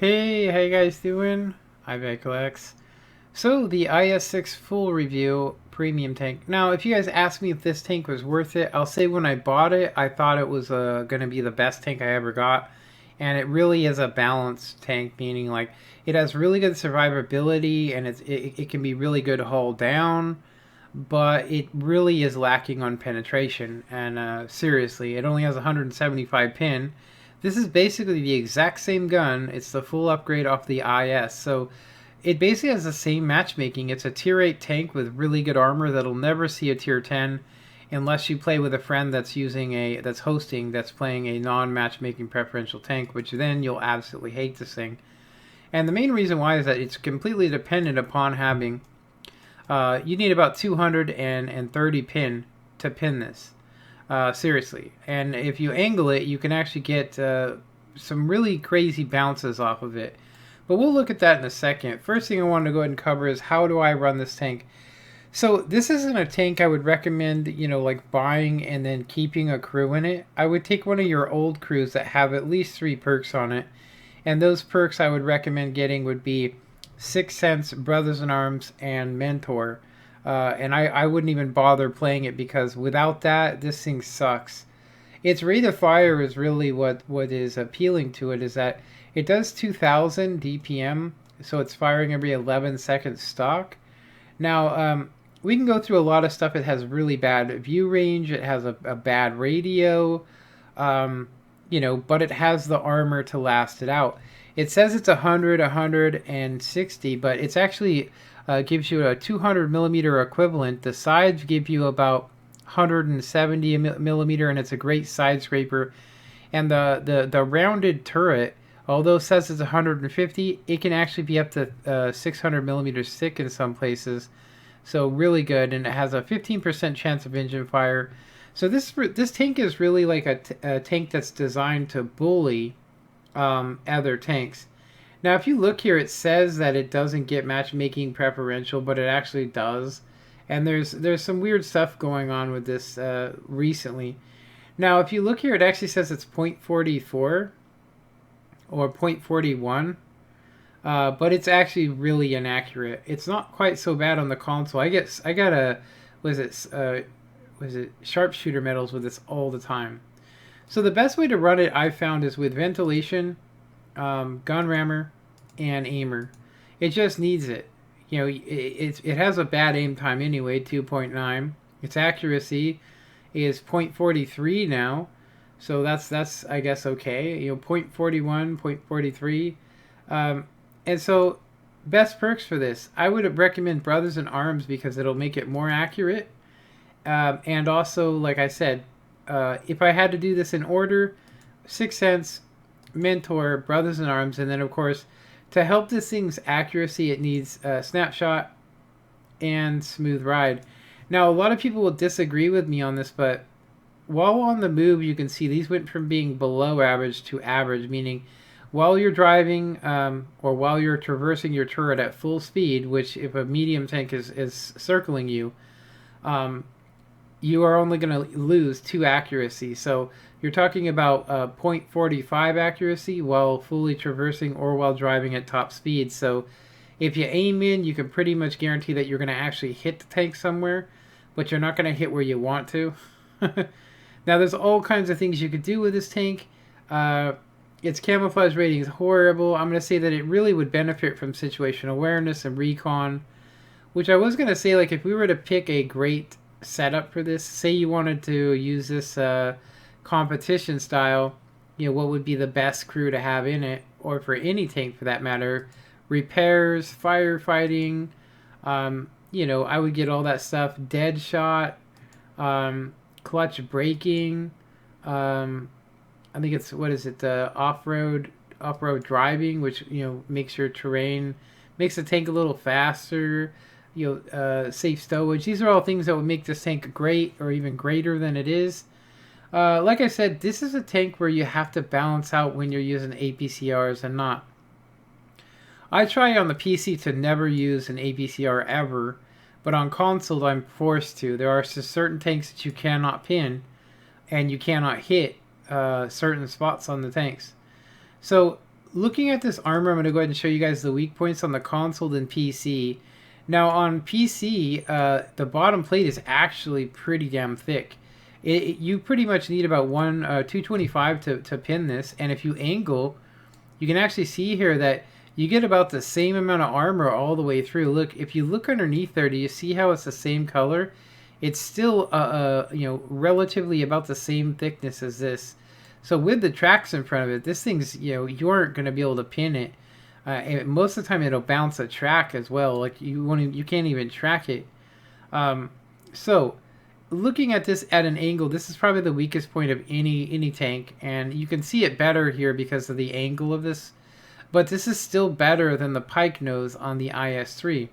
Hey, how you guys doing? I'm Alex. So the IS-6 full review premium tank. Now, if you guys ask me if this tank was worth it, I'll say when I bought it, I thought it was going to be the best tank I ever got, and it really is a balanced tank, meaning like it has really good survivability and it can be really good hull down, but it really is lacking on penetration. And seriously, it only has 175 pin. This is basically the exact same gun. It's the full upgrade off the IS. So it basically has the same matchmaking. It's a tier 8 tank with really good armor that'll never see a tier 10 unless you play with a friend that's playing a non-matchmaking preferential tank, which then you'll absolutely hate this thing. And the main reason why is that it's completely dependent upon having you need about 230 pin to pin this. Seriously. And if you angle it, you can actually get some really crazy bounces off of it. But we'll look at that in a second. First thing I wanted to go ahead and cover is how do I run this tank? So this isn't a tank I would recommend, like buying and then keeping a crew in it. I would take one of your old crews that have at least 3 perks on it. And those perks I would recommend getting would be Sixth Sense, Brothers in Arms, and Mentor. And I wouldn't even bother playing it because without that, this thing sucks. Its rate of fire is really what is appealing to it, is that it does 2000 DPM, so it's firing every 11 seconds stock. Now, we can go through a lot of stuff. It has really bad view range, it has a bad radio, but it has the armor to last it out. It says it's 100, 160, but it's actually gives you a 200 millimeter equivalent. The sides give you about 170 millimeter, and it's a great side scraper. And the rounded turret, although it says it's 150, it can actually be up to 600 millimeters thick in some places. So really good, and it has a 15% chance of engine fire. So this tank is really like a tank that's designed to bully other tanks. Now, if you look here, it says that it doesn't get matchmaking preferential, but it actually does. And there's some weird stuff going on with this recently. Now, if you look here, it actually says it's 0.44 or 0.41, but it's actually really inaccurate. It's not quite so bad on the console. I got a was it sharpshooter medals with this all the time. So the best way to run it, I found, is with ventilation, gun rammer, and aimer. It just needs it. It has a bad aim time anyway, 2.9. Its accuracy is 0.43 now, so that's I guess okay. 0.41, 0.43, and so best perks for this, I would recommend Brothers in Arms because it'll make it more accurate, and also, like I said, if I had to do this in order, Sixth Sense, Mentor, Brothers in Arms, and then of course, to help this thing's accuracy, it needs Snapshot and Smooth Ride. Now, a lot of people will disagree with me on this, but while on the move, you can see these went from being below average to average, meaning while you're driving or while you're traversing your turret at full speed, which if a medium tank is circling you, you are only going to lose 2 accuracy. So you're talking about 0.45 accuracy while fully traversing or while driving at top speed. So if you aim in, you can pretty much guarantee that you're going to actually hit the tank somewhere, but you're not going to hit where you want to. Now, there's all kinds of things you could do with this tank. Its camouflage rating is horrible. I'm going to say that it really would benefit from situational awareness and recon, which I was going to say, like, if we were to pick a great setup for this, say you wanted to use this competition style, what would be the best crew to have in it, or for any tank for that matter? Repairs, firefighting, I would get all that stuff. Dead shot, clutch braking, I think it's, what is it, off-road driving, which makes your terrain, makes the tank a little faster. Safe stowage. These are all things that would make this tank great, or even greater than it is. Like I said, this is a tank where you have to balance out when you're using APCRs and not. I try on the PC to never use an APCR ever, but on console I'm forced to. There are certain tanks that you cannot pin, and you cannot hit certain spots on the tanks. So looking at this armor, I'm going to go ahead and show you guys the weak points on the console and PC. Now on PC, the bottom plate is actually pretty damn thick. You pretty much need about 225 to pin this, and if you angle, you can actually see here that you get about the same amount of armor all the way through. Look, if you look underneath there, do you see how it's the same color? It's still, you know, relatively about the same thickness as this. So with the tracks in front of it, this thing's, you know, you aren't going to be able to pin it. And most of the time, it'll bounce a track as well. Like you can't even track it. So looking at this at an angle, this is probably the weakest point of any tank, and you can see it better here because of the angle of this. But this is still better than the pike nose on the IS-3.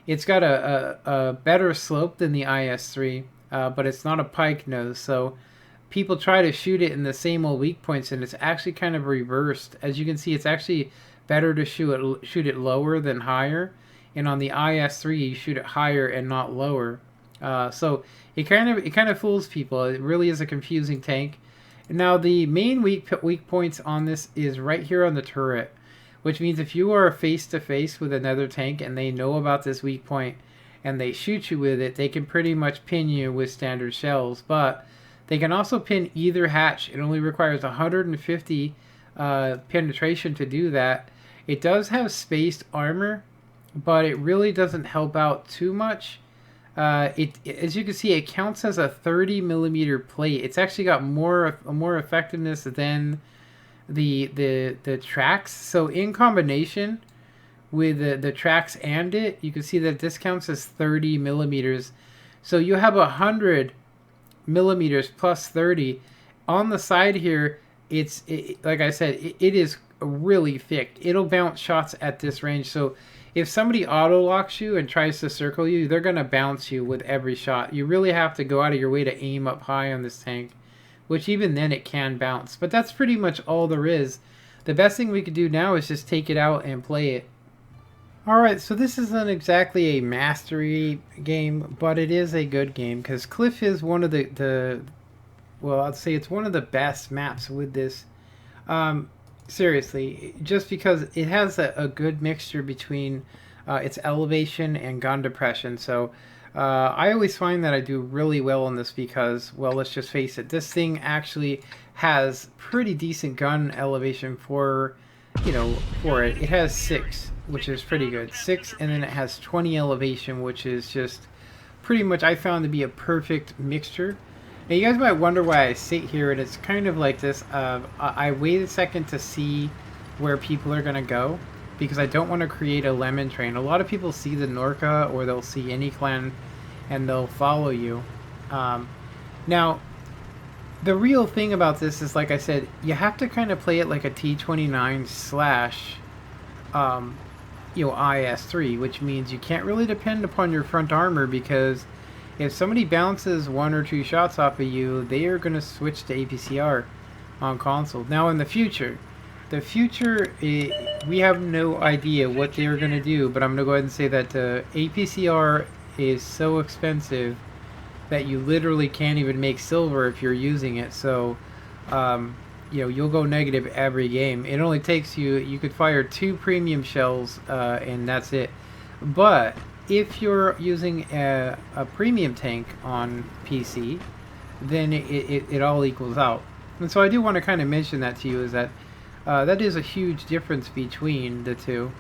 It's got a better slope than the IS-3, but it's not a pike nose. So people try to shoot it in the same old weak points, and it's actually kind of reversed. As you can see, it's actually better to shoot it lower than higher. And on the IS-3, you shoot it higher and not lower. So it kind of fools people. It really is a confusing tank. Now the main weak points on this is right here on the turret, which means if you are face to face with another tank and they know about this weak point and they shoot you with it, they can pretty much pin you with standard shells. But they can also pin either hatch. It only requires 150 penetration to do that. It does have spaced armor, but it really doesn't help out too much. As you can see, it counts as a 30mm plate. It's actually got more effectiveness than the tracks. So in combination with the tracks and it, you can see that this counts as 30mm. So you have 100mm plus 30 on the side here. Like I said, it is really thick. It'll bounce shots at this range. So if somebody auto locks you and tries to circle you, they're gonna bounce you with every shot. You really have to go out of your way to aim up high on this tank, which even then it can bounce. But that's pretty much all there is. The best thing we could do now is just take it out and play it. Alright, so this isn't exactly a mastery game, but it is a good game, because Cliff is one of well, I'd say it's one of the best maps with this. Seriously, just because it has a good mixture between its elevation and gun depression. So I always find that I do really well on this because, well, let's just face it, this thing actually has pretty decent gun elevation for, you know, for it. It has 6, which is pretty good. 6, and then it has 20 elevation, which is just pretty much, I found to be a perfect mixture. Now you guys might wonder why I sit here, and it's kind of like this. I wait a second to see where people are going to go, because I don't want to create a lemon train. A lot of people see the Norca, or they'll see any clan, and they'll follow you. Now, the real thing about this is, like I said, you have to kind of play it like a T29 slash, you know, IS-3, which means you can't really depend upon your front armor, because if somebody bounces 1 or 2 shots off of you, they are going to switch to APCR on console. Now in the future, we have no idea what they are going to do, but I'm going to go ahead and say that APCR is so expensive that you literally can't even make silver if you're using it. So, you know, you'll go negative every game. It only takes you could fire 2 premium shells, and that's it. But if you're using a premium tank on PC, then it all equals out. And so I do want to kind of mention that to you, is that that is a huge difference between the two.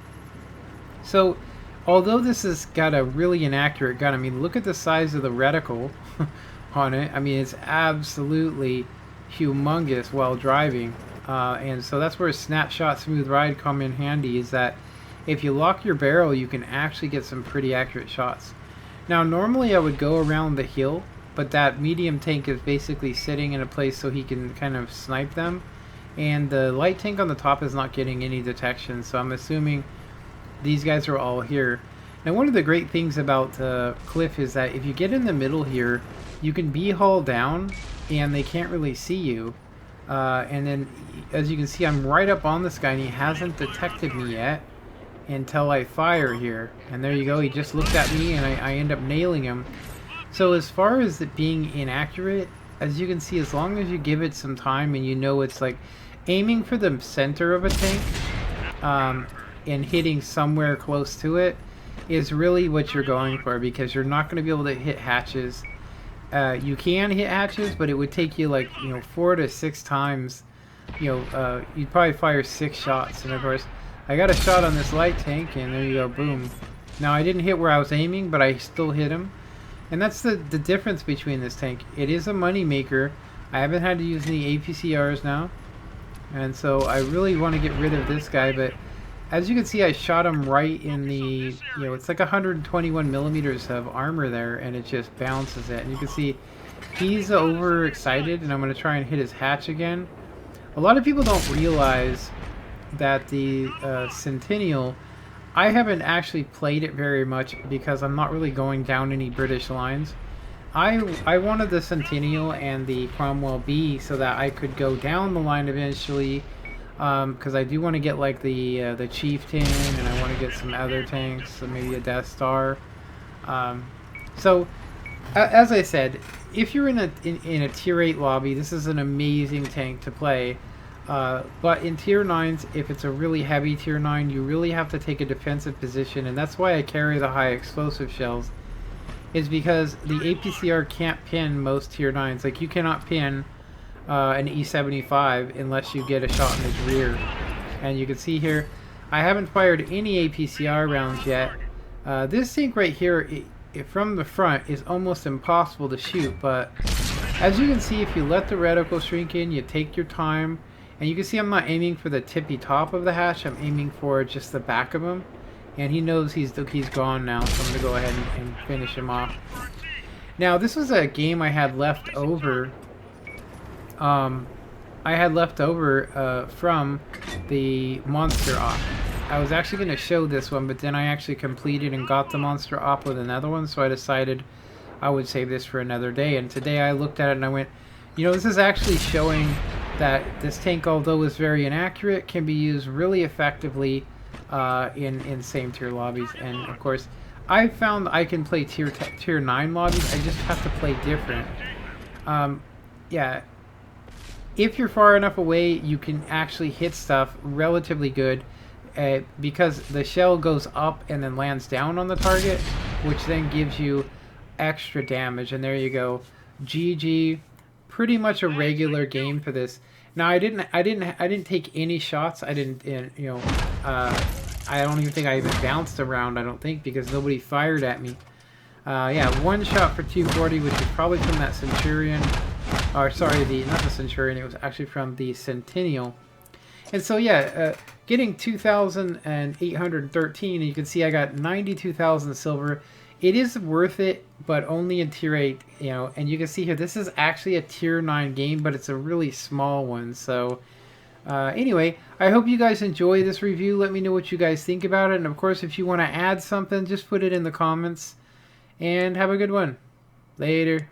So although this has got a really inaccurate gun, I mean, look at the size of the reticle on it. I mean, it's absolutely humongous while driving. And so that's where snapshot smooth ride come in handy, is that if you lock your barrel, you can actually get some pretty accurate shots. Now, normally I would go around the hill, but that medium tank is basically sitting in a place so he can kind of snipe them. And the light tank on the top is not getting any detection, so I'm assuming these guys are all here. Now, one of the great things about Cliff is that if you get in the middle here, you can be hauled down and they can't really see you. And then, as you can see, I'm right up on this guy and he hasn't detected me yet until I fire here. And there you go, he just looked at me and I end up nailing him. So as far as it being inaccurate, as you can see, as long as you give it some time and you know it's like aiming for the center of a tank and hitting somewhere close to it is really what you're going for, because you're not going to be able to hit hatches. You can hit hatches, but it would take you like 4 to 6 times. You'd probably fire 6 shots, and of course I got a shot on this light tank, and there you go, boom. Now I didn't hit where I was aiming, but I still hit him. And that's the difference between this tank. It is a money maker. I haven't had to use any APCRs now, and so I really want to get rid of this guy. But as you can see, I shot him right in the, it's like 121 millimeters of armor there, and it just bounces it. And you can see he's overexcited, and I'm going to try and hit his hatch again. A lot of people don't realize that the Centennial, I haven't actually played it very much because I'm not really going down any British lines. I wanted the Centennial and the Cromwell B so that I could go down the line eventually, because I do want to get like the Chieftain, and I want to get some other tanks, so maybe a Death Star. So as I said, if you're in a tier 8 lobby, this is an amazing tank to play. But in tier 9s, if it's a really heavy tier 9, you really have to take a defensive position, and that's why I carry the high explosive shells, is because the APCR can't pin most tier 9s. Like, you cannot pin an E75 unless you get a shot in his rear. And you can see here, I haven't fired any APCR rounds yet. This tank right here, from the front, is almost impossible to shoot, but as you can see, if you let the reticle shrink in, you take your time, and you can see I'm not aiming for the tippy top of the hatch, I'm aiming for just the back of him. And he knows he's gone now, so I'm going to go ahead and finish him off. Now, this was a game I had left over. From the Monster Op. I was actually going to show this one, but then I actually completed and got the Monster Op with another one, so I decided I would save this for another day. And today I looked at it and I went, this is actually showing that this tank, although is very inaccurate, can be used really effectively in same tier lobbies. And of course, I found I can play tier 9 lobbies. I just have to play different. Yeah, if you're far enough away, you can actually hit stuff relatively good, because the shell goes up and then lands down on the target, which then gives you extra damage. And there you go, GG. Pretty much a regular game for this. Now I didn't take any shots. I didn't, I don't even think I even bounced around. I don't think, because nobody fired at me. Yeah, one shot for 240, which is probably from that Centurion, or sorry, not the Centurion. It was actually from the Centennial. And so yeah, getting 2,813, and you can see I got 92,000 silver. It is worth it, but only in tier 8, and you can see here, this is actually a tier 9 game, but it's a really small one. So anyway, I hope you guys enjoy this review. Let me know what you guys think about it, and of course, if you want to add something, just put it in the comments, and have a good one. Later.